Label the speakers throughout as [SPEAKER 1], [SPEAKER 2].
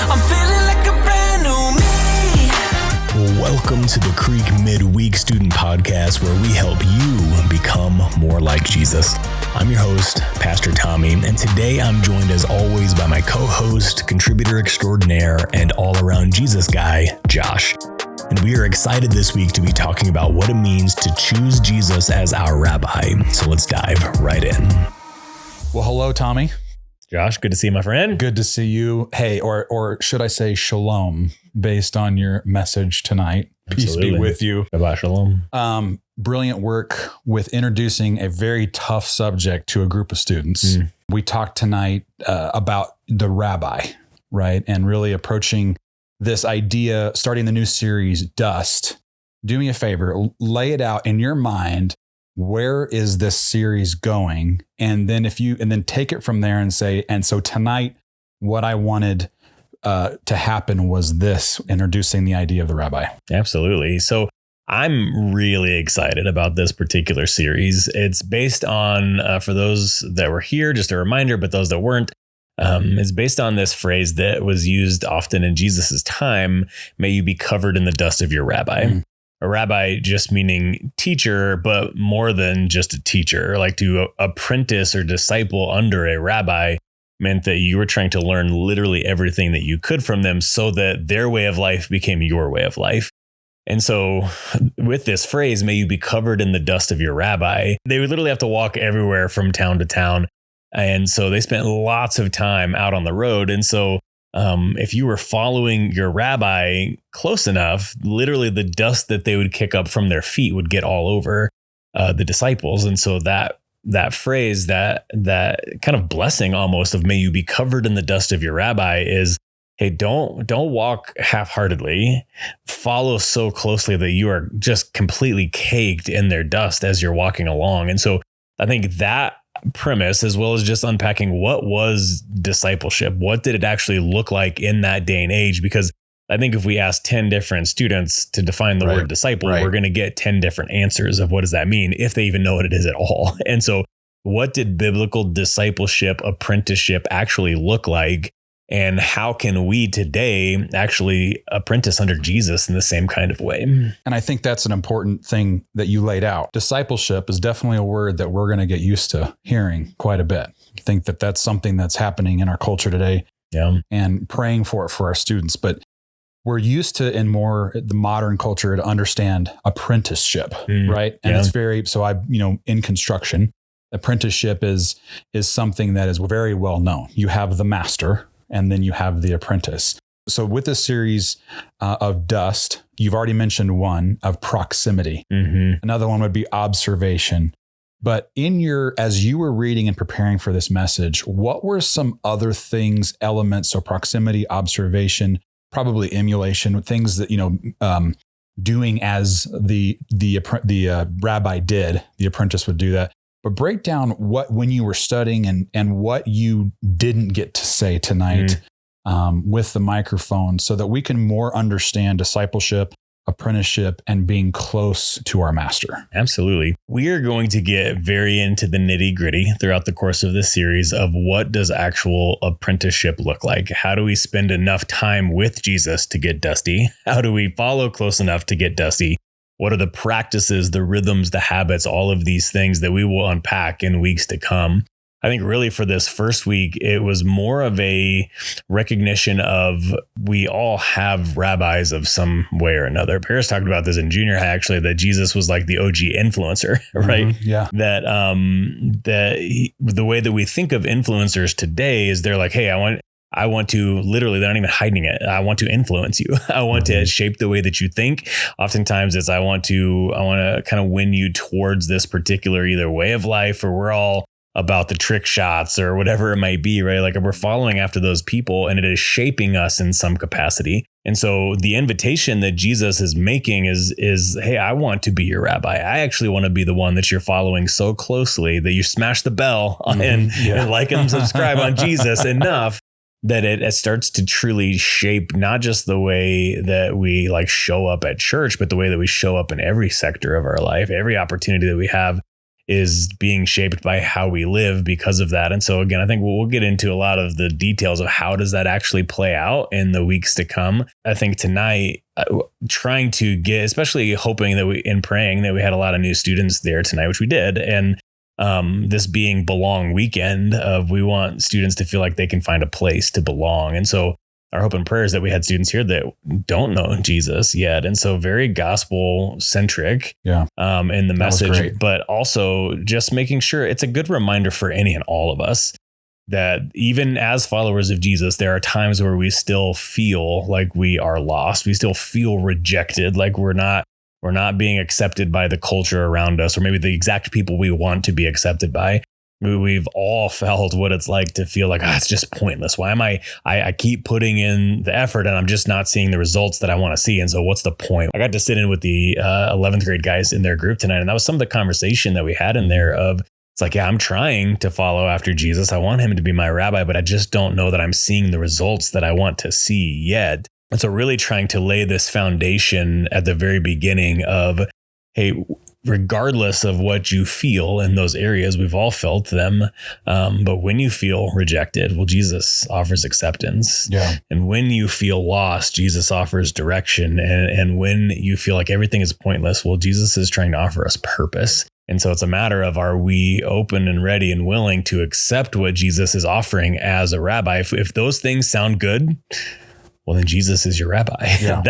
[SPEAKER 1] I'm feeling like a brand new me.
[SPEAKER 2] Welcome to the CREEK midweek student podcast, where we help you become more like Jesus. I'm your host, Pastor Tommy, and today I'm joined as always by my co-host, contributor extraordinaire, and all-around Jesus guy, Josh. And we are excited this week to be talking about what it means to choose Jesus as our rabbi. So let's dive right in.
[SPEAKER 3] Well, hello, Tommy.
[SPEAKER 2] Josh, good to see you, my friend.
[SPEAKER 3] Good to see you. Hey, or should I say shalom, based on your message tonight.
[SPEAKER 2] Absolutely.
[SPEAKER 3] Peace be with you.
[SPEAKER 2] Shabbat shalom.
[SPEAKER 3] Brilliant work with introducing a very tough subject to a group of students. We talked tonight about the rabbi, right? And really approaching this idea, starting the new series, Dust. Do me a favor, lay it out in your mind. Where is this series going? And then take it from there and say, and so tonight, what I wanted to happen was this, introducing the idea of the rabbi.
[SPEAKER 2] Absolutely. So I'm really excited about this particular series. It's based on, for those that were here, just a reminder, but those that weren't, it's based on this phrase that was used often in Jesus's time: may you be covered in the dust of your rabbi. A rabbi just meaning teacher, but more than just a teacher. Like to apprentice or disciple under a rabbi meant that you were trying to learn literally everything that you could from them so that their way of life became your way of life. And so with this phrase, may you be covered in the dust of your rabbi, they would literally have to walk everywhere from town to town. And so they spent lots of time out on the road. And so if you were following your rabbi close enough, literally the dust that they would kick up from their feet would get all over the disciples. And so that phrase, that kind of blessing almost of may you be covered in the dust of your rabbi is, hey, don't walk half-heartedly. Follow so closely that you are just completely caked in their dust as you're walking along. And so I think that premise, as well as just unpacking what was discipleship, what did it actually look like in that day and age? Because I think if we ask 10 different students to define the word disciple, we're going to get 10 different answers of what does that mean, if they even know what it is at all. And so what did biblical discipleship, apprenticeship actually look like? And how can we today actually apprentice under Jesus in the same kind of way?
[SPEAKER 3] And I think that's an important thing that you laid out. Discipleship is definitely a word that we're going to get used to hearing quite a bit. I think that that's something that's happening in our culture today.
[SPEAKER 2] Yeah. And
[SPEAKER 3] praying for it for our students. But we're used to, in more the modern culture, to understand apprenticeship, right? And it's very, in construction, apprenticeship is something that is very well known. You have the master, and then you have the apprentice. So with this series of Dust, you've already mentioned one of proximity. Another one would be observation. But as you were reading and preparing for this message, what were some other things, elements, so proximity, observation, probably emulation, things that, doing as the rabbi did, the apprentice would do that. But break down when you were studying and what you didn't get to say tonight with the microphone, so that we can more understand discipleship, apprenticeship, and being close to our master.
[SPEAKER 2] Absolutely. We are going to get very into the nitty gritty throughout the course of this series of what does actual apprenticeship look like? How do we spend enough time with Jesus to get dusty? How do we follow close enough to get dusty? What are the practices, the rhythms, the habits, all of these things that we will unpack in weeks to come? I think really for this first week, it was more of a recognition of we all have rabbis of some way or another. Paris talked about this in junior high, actually, that Jesus was like the OG influencer, right?
[SPEAKER 3] Yeah.
[SPEAKER 2] That the way that we think of influencers today is they're like, hey, I want to literally, they're not even hiding it. I want to influence you. I want to shape the way that you think. Oftentimes it's, I want to kind of win you towards this particular either way of life, or we're all about the trick shots or whatever it might be, right? Like we're following after those people and it is shaping us in some capacity. And so the invitation that Jesus is making is, hey, I want to be your rabbi. I actually want to be the one that you're following so closely that you smash the bell and like and subscribe on Jesus enough that it starts to truly shape not just the way that we like show up at church, but the way that we show up in every sector of our life, every opportunity that we have is being shaped by how we live because of that. And so again, I think we'll get into a lot of the details of how does that actually play out in the weeks to come. I think tonight, trying to get, especially hoping that and praying that we had a lot of new students there tonight, which we did. And this being Belong Weekend, we want students to feel like they can find a place to belong. And so our hope and prayer is that we had students here that don't know Jesus yet. And so very gospel centric in the message, but also just making sure it's a good reminder for any and all of us that even as followers of Jesus, there are times where we still feel like we are lost. We still feel rejected, like we're not being accepted by the culture around us, or maybe the exact people we want to be accepted by. We've all felt what it's like to feel like, it's just pointless. Why am I keep putting in the effort and I'm just not seeing the results that I want to see. And so what's the point? I got to sit in with the 11th grade guys in their group tonight. And that was some of the conversation that we had in there of, it's like, I'm trying to follow after Jesus. I want him to be my rabbi, but I just don't know that I'm seeing the results that I want to see yet. And so really trying to lay this foundation at the very beginning of, hey, regardless of what you feel in those areas, we've all felt them. But when you feel rejected, well, Jesus offers acceptance. Yeah. And when you feel lost, Jesus offers direction. And when you feel like everything is pointless, well, Jesus is trying to offer us purpose. And so it's a matter of, are we open and ready and willing to accept what Jesus is offering as a rabbi? If those things sound good, well, then Jesus is your rabbi. Yeah.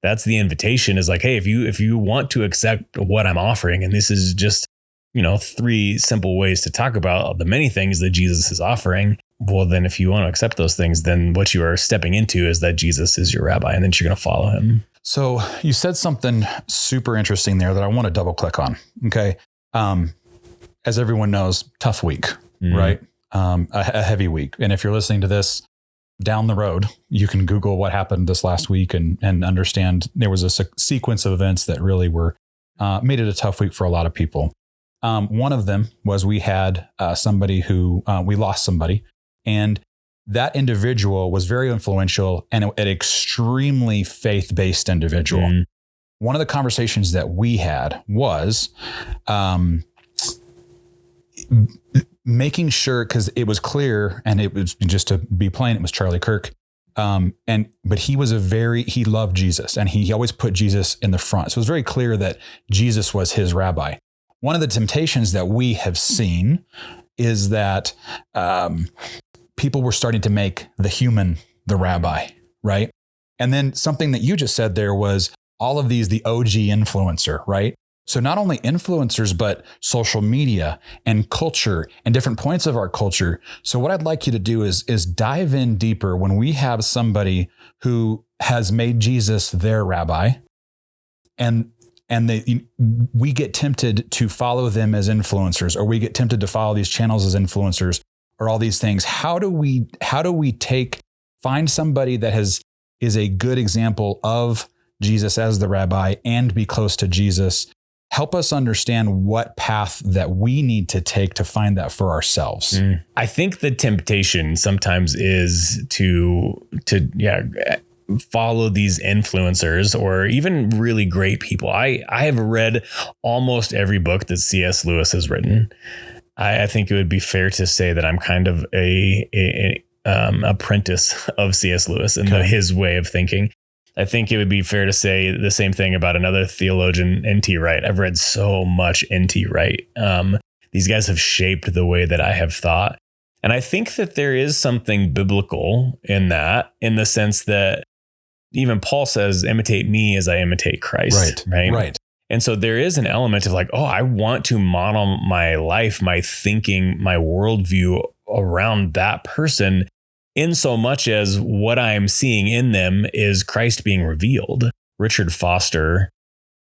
[SPEAKER 2] That's the invitation, is like, hey, if you want to accept what I'm offering, and this is just, 3 simple ways to talk about the many things that Jesus is offering. Well, then if you want to accept those things, then what you are stepping into is that Jesus is your rabbi, and then you're going to follow him.
[SPEAKER 3] So you said something super interesting there that I want to double click on. Okay. As everyone knows, tough week, right? A heavy week. And if you're listening to this down the road, you can Google what happened this last week and understand there was a sequence of events that really made it a tough week for a lot of people. One of them was we had somebody who we lost somebody, and that individual was very influential and an extremely faith-based individual. One of the conversations that we had was making sure, because it was clear, and it was, just to be plain, it was Charlie Kirk. But he loved Jesus, and he always put Jesus in the front. So it was very clear that Jesus was his rabbi. One of the temptations that we have seen is that people were starting to make the human the rabbi, right? And then something that you just said there was all of these, the OG influencer, right? So not only influencers, but social media and culture and different points of our culture. So what I'd like you to do is dive in deeper when we have somebody who has made Jesus their rabbi, and we get tempted to follow them as influencers, or we get tempted to follow these channels as influencers, or all these things. How do we find somebody that is a good example of Jesus as the rabbi and be close to Jesus? Help us understand what path that we need to take to find that for ourselves.
[SPEAKER 2] I think the temptation sometimes is to follow these influencers or even really great people. I have read almost every book that C.S. Lewis has written. I think it would be fair to say that I'm kind of a apprentice of C.S. Lewis and his way of thinking. I think it would be fair to say the same thing about another theologian, N.T. Wright. I've read so much N.T. Wright. These guys have shaped the way that I have thought. And I think that there is something biblical in that, in the sense that even Paul says, imitate me as I imitate Christ. Right. And so there is an element of like, I want to model my life, my thinking, my worldview around that person, in so much as what I'm seeing in them is Christ being revealed. Richard Foster,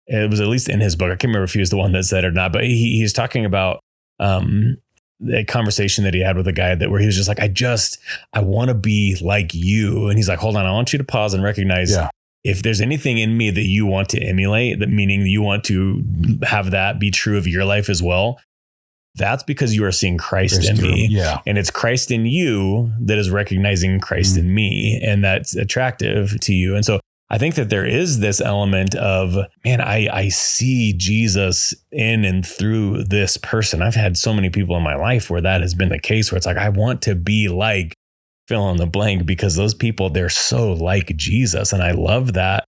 [SPEAKER 2] it was at least in his book, I can't remember if he was the one that said it or not, but he's talking about a conversation that he had with a guy where he was just like, I want to be like you. And he's like, hold on, I want you to pause and recognize if there's anything in me that you want to emulate, that meaning you want to have that be true of your life as well. That's because you are seeing Christ in me. Yeah. And it's Christ in you that is recognizing Christ in me. And that's attractive to you. And so I think that there is this element of, man, I see Jesus in and through this person. I've had so many people in my life where that has been the case, where it's like, I want to be like fill in the blank, because those people, they're so like Jesus. And I love that.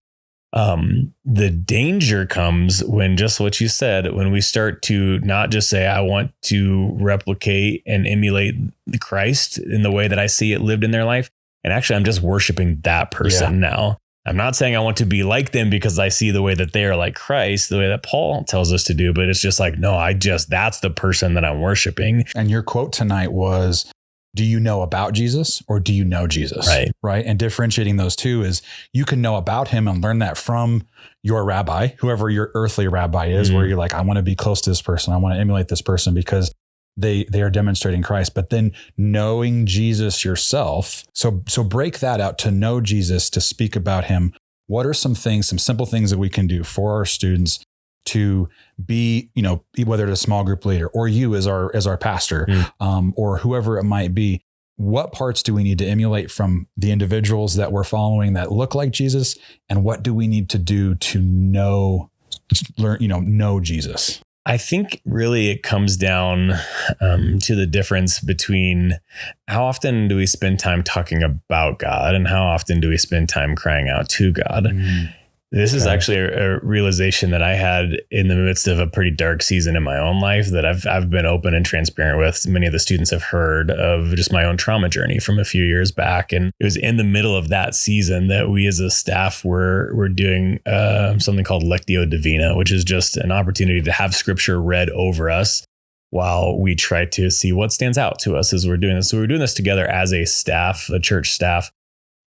[SPEAKER 2] The danger comes when, just what you said, when we start to not just say, I want to replicate and emulate Christ in the way that I see it lived in their life. And actually, I'm just worshiping that person now. I'm not saying I want to be like them because I see the way that they are like Christ, the way that Paul tells us to do. But it's just like, no, that's the person that I'm worshiping.
[SPEAKER 3] And your quote tonight was, do you know about Jesus or do you know Jesus? Right. And differentiating those two is, you can know about him and learn that from your rabbi, whoever your earthly rabbi is, where you're like, I want to be close to this person. I want to emulate this person because they are demonstrating Christ. But then knowing Jesus yourself. So break that out, to know Jesus, to speak about him. What are some simple things that we can do for our students to be, whether it's a small group leader or you as our pastor, or whoever it might be? What parts do we need to emulate from the individuals that we're following that look like Jesus? And what do we need to do to know Jesus?
[SPEAKER 2] I think really it comes down to the difference between how often do we spend time talking about God and how often do we spend time crying out to God. This is actually a realization that I had in the midst of a pretty dark season in my own life that I've been open and transparent with. Many of the students have heard of just my own trauma journey from a few years back. And it was in the middle of that season that we as a staff were doing something called Lectio Divina, which is just an opportunity to have scripture read over us while we try to see what stands out to us as we're doing this. So we're doing this together as a staff, a church staff.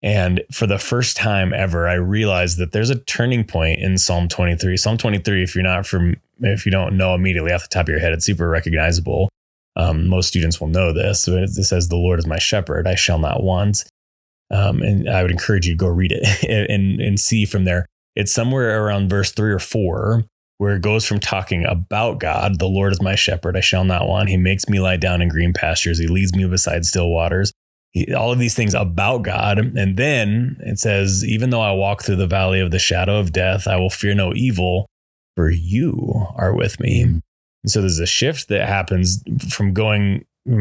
[SPEAKER 2] And for the first time ever, I realized that there's a turning point in Psalm 23. Psalm 23, if you don't know immediately off the top of your head, it's super recognizable. Most students will know this. So it says, "The Lord is my shepherd, I shall not want." And I would encourage you to go read it and see from there. It's somewhere around verse 3 or 4, where it goes from talking about God, "The Lord is my shepherd, I shall not want. He makes me lie down in green pastures. He leads me beside still waters." All of these things about God. And then it says, "Even though I walk through the valley of the shadow of death, I will fear no evil, for you are with me." And so there's a shift that happens from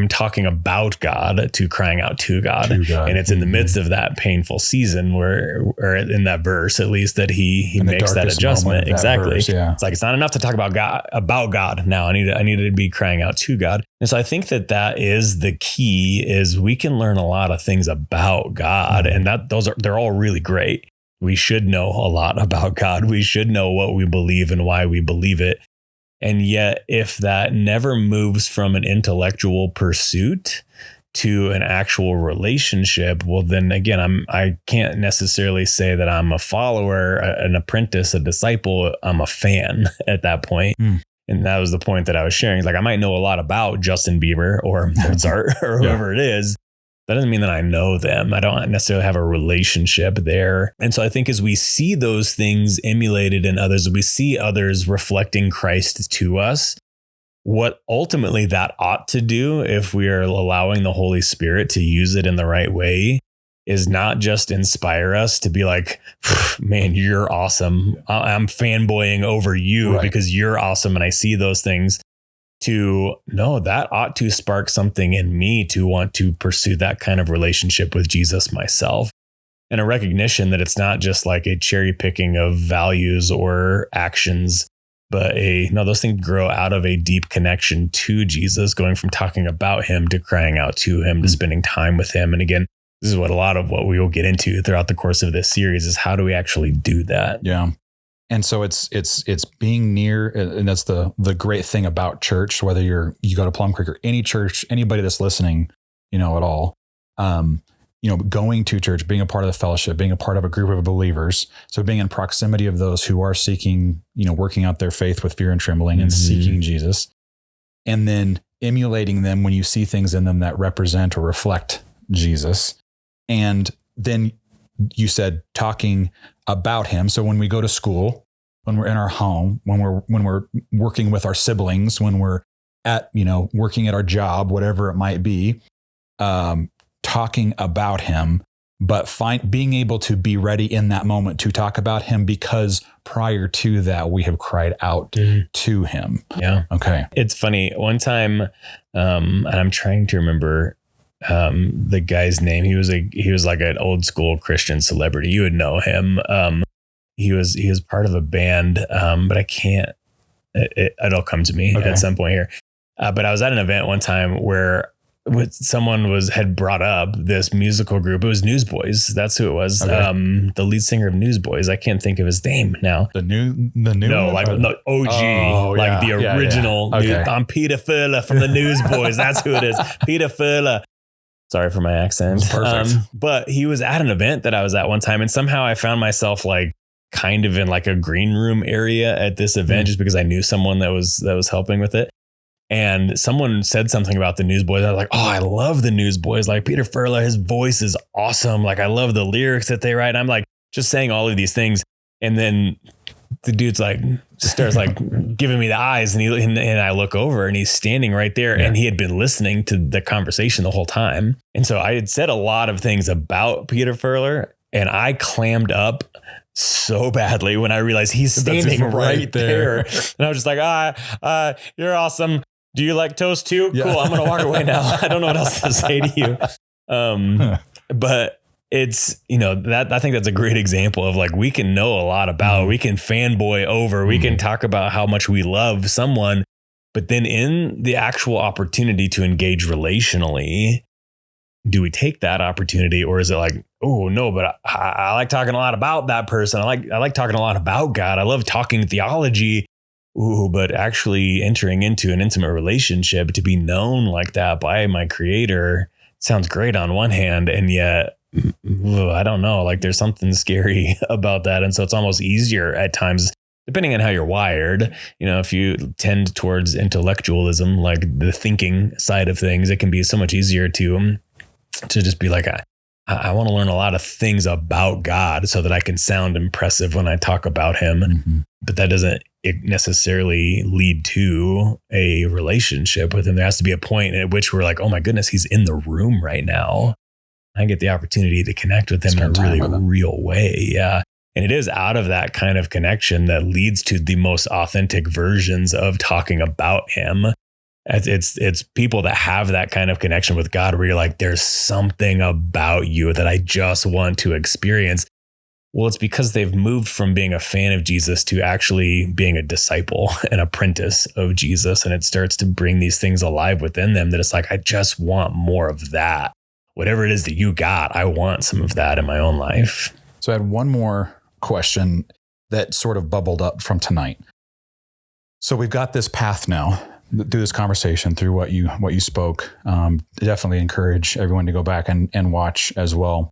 [SPEAKER 2] talking about God to crying out to God. And it's in the midst of that painful season or in that verse, at least, that he makes that adjustment. Exactly. Verse, It's like, it's not enough to talk about God now. I need to be crying out to God. And so I think that is the key, is we can learn a lot of things about God, and they're all really great. We should know a lot about God. We should know what we believe and why we believe it. And yet, if that never moves from an intellectual pursuit to an actual relationship, well, then again, I can't necessarily say that I'm a follower, an apprentice, a disciple. I'm a fan at that point. And that was the point that I was sharing. It's like, I might know a lot about Justin Bieber or Mozart or whoever it is. That doesn't mean that I know them. I don't necessarily have a relationship there. And so I think as we see those things emulated in others, we see others reflecting Christ to us, what ultimately that ought to do, if we are allowing the Holy Spirit to use it in the right way, is not just inspire us to be like, "Man, you're awesome. I'm fanboying over you because you're awesome. And I see those things." To know that ought to spark something in me to want to pursue that kind of relationship with Jesus myself. And a recognition that it's not just like a cherry picking of values or actions, but those things grow out of a deep connection to Jesus, going from talking about him to crying out to him, to spending time with him. And again, this is what a lot of what we will get into throughout the course of this series is, how do we actually do that? Yeah.
[SPEAKER 3] And so it's being near, and that's the great thing about church, whether you go to Plum Creek or any church, anybody that's listening, at all, going to church, being a part of the fellowship, being a part of a group of believers. So being in proximity of those who are seeking, working out their faith with fear and trembling and seeking Jesus, and then emulating them when you see things in them that represent or reflect Jesus. And then you said talking about him. So when we go to school, when we're in our home, when we're working with our siblings, when we're at, working at our job, whatever it might be, talking about him but being able to be ready in that moment to talk about him, because prior to that, we have cried out to him.
[SPEAKER 2] Yeah.
[SPEAKER 3] Okay.
[SPEAKER 2] It's funny. One time, and I'm trying to remember the guy's name. He was like an old school Christian celebrity. You would know him. He was part of a band, but I can't. It'll come to me at some point here. But I was at an event one time where someone had brought up this musical group. It was Newsboys. That's who it was. Okay. The lead singer of Newsboys. I can't think of his name now.
[SPEAKER 3] The new
[SPEAKER 2] no, like the OG, like the original.
[SPEAKER 3] Yeah. Okay.
[SPEAKER 2] I'm Peter Furler from the Newsboys. That's who it is. Peter Furler. Sorry for my accent.
[SPEAKER 3] Perfect.
[SPEAKER 2] But he was at an event that I was at one time, and somehow I found myself like kind of in like a green room area at this event just because I knew someone that was helping with it. And someone said something about the Newsboys. I was like, oh, I love the Newsboys. Like Peter Furler, his voice is awesome. Like I love the lyrics that they write. And I'm like just saying all of these things. And then the dude's like, starts like giving me the eyes, and I look over and he's standing right there, and he had been listening to the conversation the whole time. And so I had said a lot of things about Peter Furler, and I clammed up so badly when I realized he's standing right there. And I was just like, you're awesome. Do you like toast too? Yeah. Cool. I'm going to walk away now. I don't know what else to say to you. But it's, that I think that's a great example of like, we can know a lot about, we can fanboy over, we can talk about how much we love someone, but then in the actual opportunity to engage relationally, do we take that opportunity, or is it like, oh no, but I like talking a lot about that person. I like talking a lot about God. I love talking theology. Ooh, but actually entering into an intimate relationship to be known like that by my creator sounds great on one hand. And yet, I don't know, like there's something scary about that. And so it's almost easier at times, depending on how you're wired. If you tend towards intellectualism, like the thinking side of things, it can be so much easier to just be like, I want to learn a lot of things about God so that I can sound impressive when I talk about him. But that doesn't necessarily lead to a relationship with him. There has to be a point at which we're like, oh my goodness, he's in the room right now. I get the opportunity to connect with him in a really real way. Yeah. And it is out of that kind of connection that leads to the most authentic versions of talking about him. It's people that have that kind of connection with God where you're like, there's something about you that I just want to experience. Well, it's because they've moved from being a fan of Jesus to actually being a disciple, an apprentice of Jesus. And it starts to bring these things alive within them that it's like, I just want more of that. Whatever it is that you got, I want some of that in my own life.
[SPEAKER 3] So I had one more question that sort of bubbled up from tonight. So we've got this path now through this conversation, through what you spoke. Definitely encourage everyone to go back and watch as well.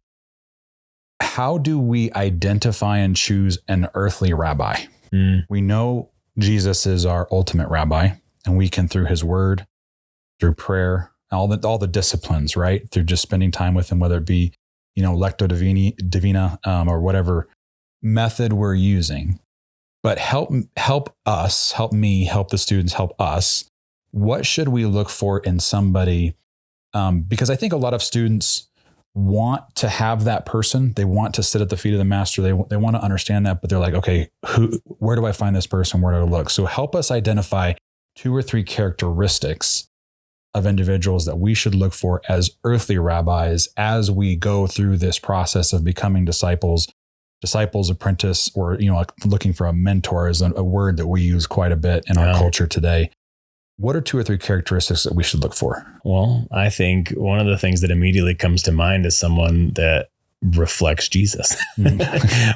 [SPEAKER 3] How do we identify and choose an earthly rabbi? We know Jesus is our ultimate rabbi, and we can, through his word, through prayer, all the disciplines, right? Through just spending time with him, whether it be, lectio divina, or whatever method we're using. But help us, help me, help the students, help us. What should we look for in somebody? Because I think a lot of students want to have that person. They want to sit at the feet of the master. They want to understand that, but they're like, okay, where do I find this person? Where do I look? So help us identify 2 or 3 characteristics of individuals that we should look for as earthly rabbis as we go through this process of becoming disciples, apprentice, or, like looking for a mentor is a word that we use quite a bit in our culture today. What are 2 or 3 characteristics that we should look for? Well,
[SPEAKER 2] I think one of the things that immediately comes to mind is someone that reflects Jesus,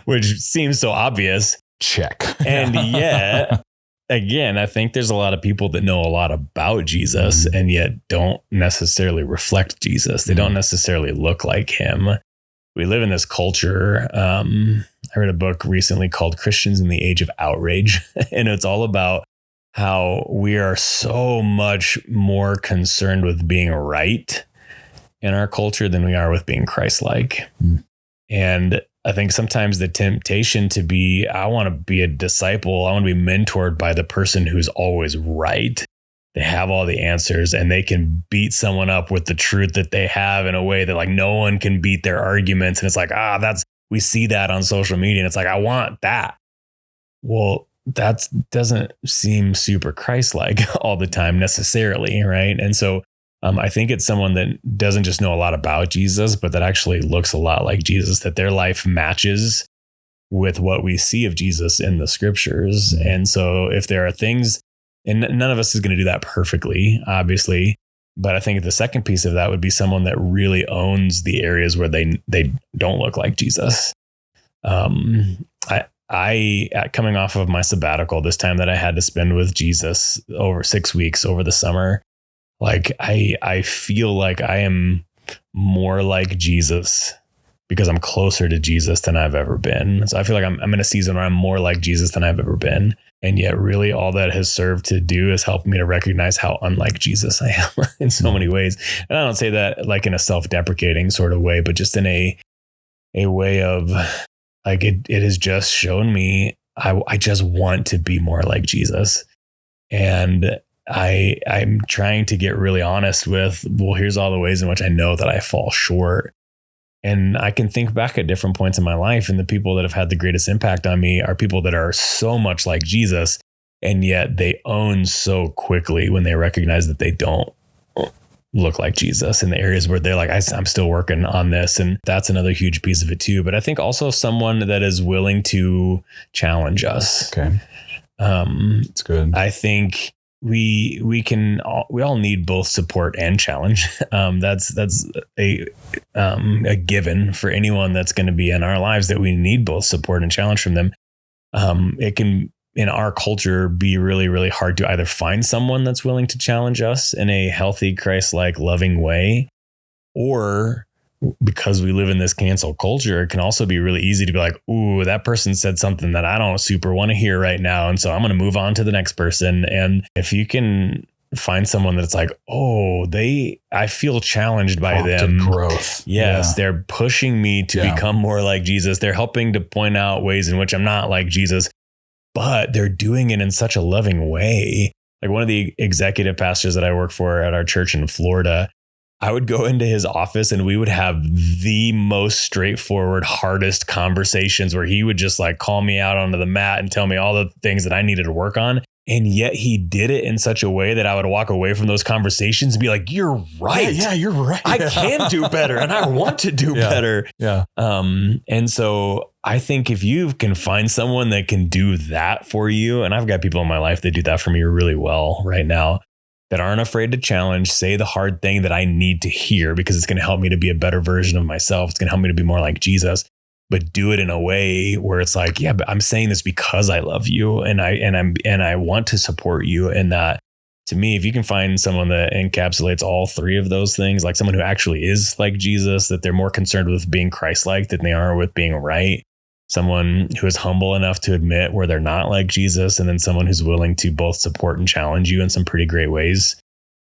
[SPEAKER 2] which seems so obvious.
[SPEAKER 3] Check.
[SPEAKER 2] And yet, again, I think there's a lot of people that know a lot about Jesus and yet don't necessarily reflect Jesus. They don't necessarily look like him. We live in this culture. I read a book recently called Christians in the Age of Outrage, and it's all about how we are so much more concerned with being right in our culture than we are with being Christ-like. And I think sometimes the temptation to be, I want to be a disciple, I want to be mentored by the person who's always right, they have all the answers and they can beat someone up with the truth that they have in a way that like no one can beat their arguments. And it's like, we see that on social media and it's like, I want that. Well, that doesn't seem super Christ-like all the time necessarily. Right. And so I think it's someone that doesn't just know a lot about Jesus, but that actually looks a lot like Jesus, that their life matches with what we see of Jesus in the scriptures. And so if there are things, and none of us is going to do that perfectly, obviously, but I think the second piece of that would be someone that really owns the areas where they don't look like Jesus. I coming off of my sabbatical, this time that I had to spend with Jesus over 6 weeks over the summer, like I feel like I am more like Jesus because I'm closer to Jesus than I've ever been. So I feel like I'm in a season where I'm more like Jesus than I've ever been. And yet really all that has served to do is help me to recognize how unlike Jesus I am in so many ways. And I don't say that like in a self-deprecating sort of way, but just in a way of like, it has just shown me, I just want to be more like Jesus. And I'm trying to get really honest with, well, here's all the ways in which I know that I fall short. And I can think back at different points in my life, and the people that have had the greatest impact on me are people that are so much like Jesus, and yet they own so quickly when they recognize that they don't look like Jesus in the areas where they're like, I'm still working on this. And that's another huge piece of it too. But I think also someone that is willing to challenge us.
[SPEAKER 3] Okay. It's good.
[SPEAKER 2] I think we all need both support and challenge. That's a given for anyone that's going to be in our lives, that we need both support and challenge from them. It can, in our culture, be really, really hard to either find someone that's willing to challenge us in a healthy, Christ-like, loving way, or because we live in this cancel culture, it can also be really easy to be like, ooh, that person said something that I don't super want to hear right now. And so I'm going to move on to the next person. And if you can find someone that's like, oh, I feel challenged by them.
[SPEAKER 3] Growth.
[SPEAKER 2] Yes. Yeah. They're pushing me to become more like Jesus. They're helping to point out ways in which I'm not like Jesus, but they're doing it in such a loving way. Like one of the executive pastors that I work for at our church in Florida, I would go into his office and we would have the most straightforward, hardest conversations where he would just like call me out onto the mat and tell me all the things that I needed to work on. And yet he did it in such a way that I would walk away from those conversations and be like, you're right.
[SPEAKER 3] Yeah, you're right.
[SPEAKER 2] I can do better and I want to do better.
[SPEAKER 3] Yeah.
[SPEAKER 2] And so I think if you can find someone that can do that for you, and I've got people in my life that do that for me really well right now, that aren't afraid to challenge, say the hard thing that I need to hear because it's going to help me to be a better version of myself. It's going to help me to be more like Jesus, but do it in a way where it's like, yeah, but I'm saying this because I love you and I want to support you. And that, to me, if you can find someone that encapsulates all three of those things, like someone who actually is like Jesus, that they're more concerned with being Christ-like than they are with being right. Someone who is humble enough to admit where they're not like Jesus, and then someone who's willing to both support and challenge you in some pretty great ways.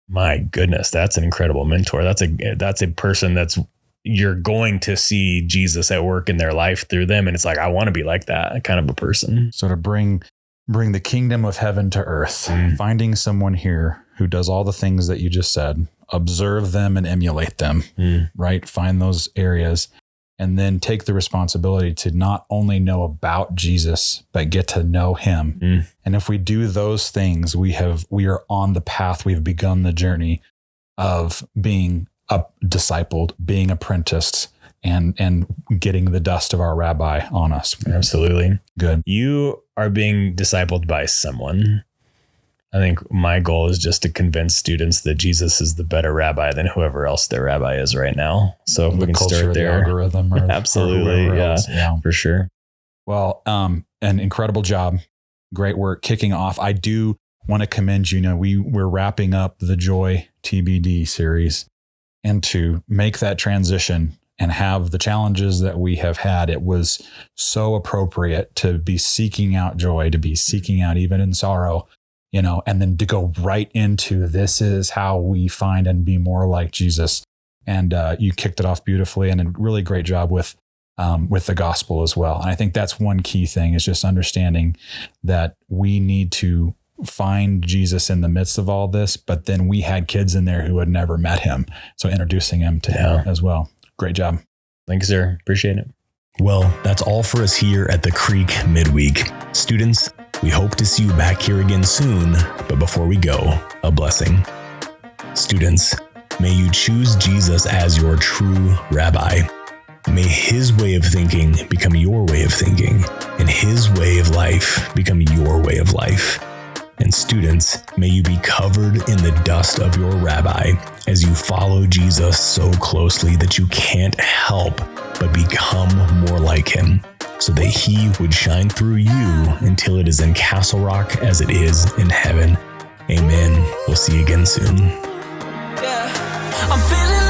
[SPEAKER 2] My goodness, that's an incredible mentor. That's a person that's, you're going to see Jesus at work in their life through them. And it's like, I want to be like that kind of a person.
[SPEAKER 3] So to bring the kingdom of heaven to earth, finding someone here who does all the things that you just said, observe them and emulate them, right? Find those areas. And then take the responsibility to not only know about Jesus, but get to know him. And if we do those things, we are on the path. We've begun the journey of being discipled, being apprenticed, and getting the dust of our rabbi on us.
[SPEAKER 2] Absolutely.
[SPEAKER 3] Good.
[SPEAKER 2] You are being discipled by someone. I think my goal is just to convince students that Jesus is the better rabbi than whoever else their rabbi is right now. So if we can start there,
[SPEAKER 3] algorithm, or
[SPEAKER 2] absolutely, yeah, for sure.
[SPEAKER 3] Well, an incredible job, great work kicking off. I do want to commend you. We're wrapping up the Joy TBD series, and to make that transition and have the challenges that we have had, it was so appropriate to be seeking out joy, to be seeking out even in sorrow. And then to go right into, this is how we find and be more like Jesus. And you kicked it off beautifully, and a really great job with the gospel as well. And I think that's one key thing, is just understanding that we need to find Jesus in the midst of all this, but then we had kids in there who had never met him. So introducing him to him as well. Great job.
[SPEAKER 2] Thanks, sir. Appreciate it.
[SPEAKER 4] Well, that's all for us here at the Creek midweek. Students, we hope to see you back here again soon, but before we go, a blessing. Students, may you choose Jesus as your true rabbi. May his way of thinking become your way of thinking, and his way of life become your way of life. And students, may you be covered in the dust of your rabbi as you follow Jesus so closely that you can't help but become more like him, so that he would shine through you until it is in Castle Rock as it is in heaven. Amen. We'll see you again soon.
[SPEAKER 1] Yeah, I'm feeling